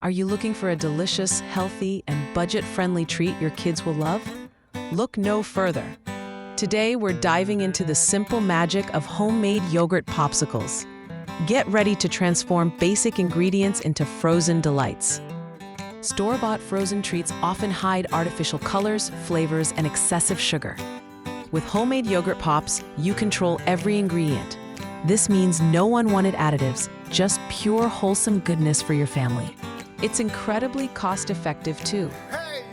Are you looking for a delicious, healthy, and budget-friendly treat your kids will love? Look no further. Today, we're diving into the simple magic of homemade yogurt popsicles. Get ready to transform basic ingredients into frozen delights. Store-bought frozen treats often hide artificial colors, flavors, and excessive sugar. With homemade yogurt pops, you control every ingredient. This means no unwanted additives, just pure, wholesome goodness for your family. It's incredibly cost-effective, too.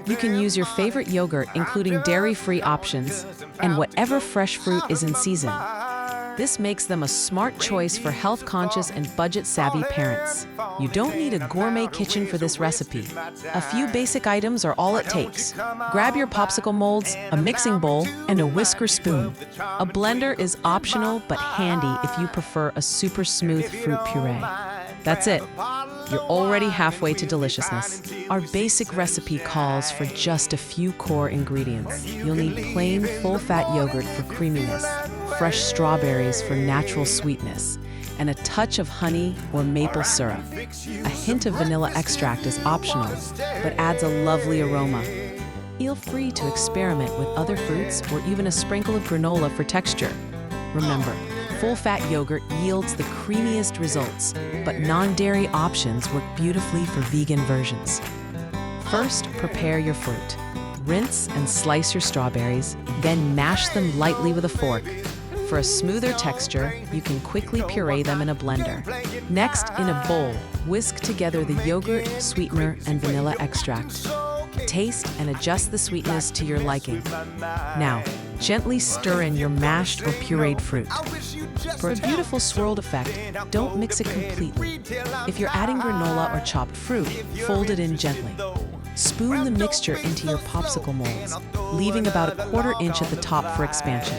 You can use your favorite yogurt, including dairy-free options, and whatever fresh fruit is in season. This makes them a smart choice for health-conscious and budget-savvy parents. You don't need a gourmet kitchen for this recipe. A few basic items are all it takes. Grab your popsicle molds, a mixing bowl, and a whisker spoon. A blender is optional but handy if you prefer a super smooth fruit puree. That's it. You're already halfway to deliciousness. Our basic recipe calls for just a few core ingredients. You'll need plain, full-fat yogurt for creaminess, fresh strawberries for natural sweetness, and a touch of honey or maple syrup. A hint of vanilla extract is optional, but adds a lovely aroma. Feel free to experiment with other fruits or even a sprinkle of granola for texture. Remember, full-fat yogurt yields the creamiest results, but non-dairy options work beautifully for vegan versions. First, prepare your fruit. Rinse and slice your strawberries, then mash them lightly with a fork. For a smoother texture, you can quickly puree them in a blender. Next, in a bowl, whisk together the yogurt, sweetener, and vanilla extract. Taste and adjust the sweetness to your liking. Now, gently stir in your mashed or pureed fruit. For a beautiful swirled effect, don't mix it completely. If you're adding granola or chopped fruit, fold it in gently. Spoon the mixture into your popsicle molds, leaving about a quarter inch at the top for expansion.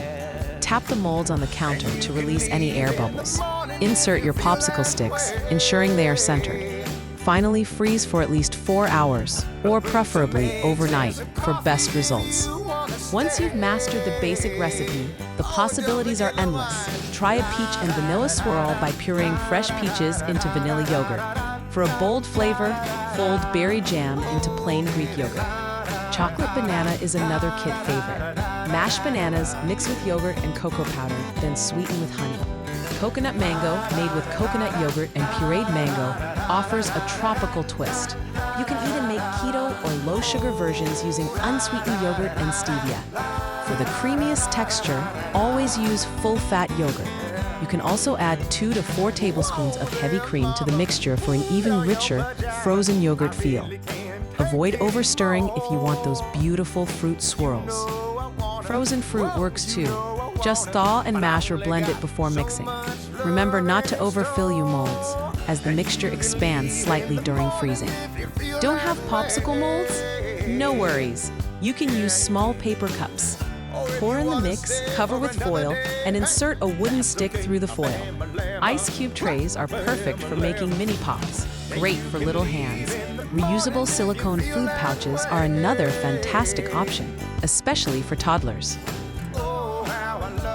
Tap the molds on the counter to release any air bubbles. Insert your popsicle sticks, ensuring they are centered. Finally, freeze for at least 4 hours, or preferably overnight, for best results. Once you've mastered the basic recipe, the possibilities are endless. Try a peach and vanilla swirl by pureeing fresh peaches into vanilla yogurt. For a bold flavor, fold berry jam into plain Greek yogurt. Chocolate banana is another kid favorite. Mash bananas, mix with yogurt and cocoa powder, then sweeten with honey. Coconut mango, made with coconut yogurt and pureed mango, offers a tropical twist. You can even make keto or low-sugar versions using unsweetened yogurt and stevia. For the creamiest texture, always use full-fat yogurt. You can also add 2 to 4 tablespoons of heavy cream to the mixture for an even richer, frozen yogurt feel. Avoid overstirring if you want those beautiful fruit swirls. Frozen fruit works too. Just thaw and mash or blend it before mixing. Remember not to overfill your molds, as the mixture expands slightly during freezing. Don't have popsicle molds? No worries. You can use small paper cups. Pour in the mix, cover with foil, and insert a wooden stick through the foil. Ice cube trays are perfect for making mini pops, great for little hands. Reusable silicone food pouches are another fantastic option, especially for toddlers.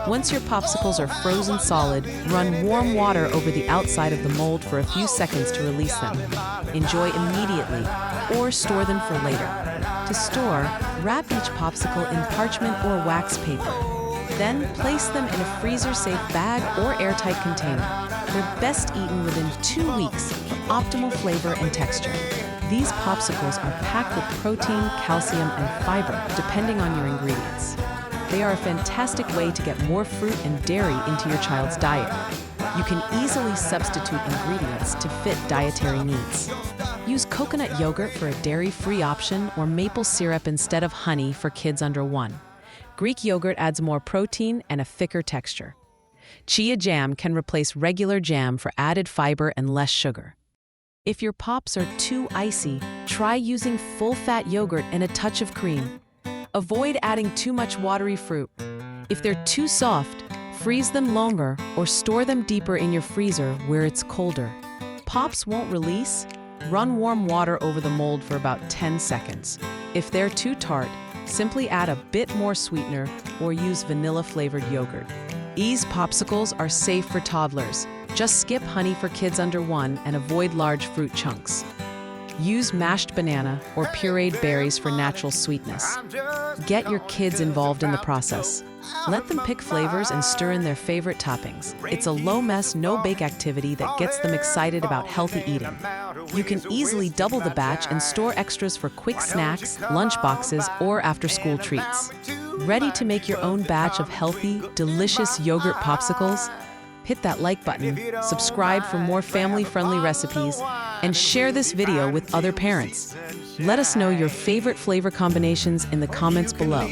Once your popsicles are frozen solid, run warm water over the outside of the mold for a few seconds to release them. Enjoy immediately, or store them for later. To store, wrap each popsicle in parchment or wax paper. Then place them in a freezer-safe bag or airtight container. They're best eaten within 2 weeks for optimal flavor and texture. These popsicles are packed with protein, calcium, and fiber, depending on your ingredients. They are a fantastic way to get more fruit and dairy into your child's diet. You can easily substitute ingredients to fit dietary needs. Use coconut yogurt for a dairy-free option or maple syrup instead of honey for kids under 1. Greek yogurt adds more protein and a thicker texture. Chia jam can replace regular jam for added fiber and less sugar. If your pops are too icy, try using full-fat yogurt and a touch of cream. Avoid adding too much watery fruit. If they're too soft, freeze them longer or store them deeper in your freezer where it's colder. Pops won't release? Run warm water over the mold for about 10 seconds. If they're too tart, simply add a bit more sweetener or use vanilla-flavored yogurt. These popsicles are safe for toddlers. Just skip honey for kids under 1 and avoid large fruit chunks. Use mashed banana or pureed berries for natural sweetness. Get your kids involved in the process. Let them pick flavors and stir in their favorite toppings. It's a low-mess, no-bake activity that gets them excited about healthy eating. You can easily double the batch and store extras for quick snacks, lunch boxes, or after-school treats. Ready to make your own batch of healthy, delicious yogurt popsicles? Hit that like button, subscribe for more family-friendly recipes, and share this video with other parents. Let us know your favorite flavor combinations in the comments below.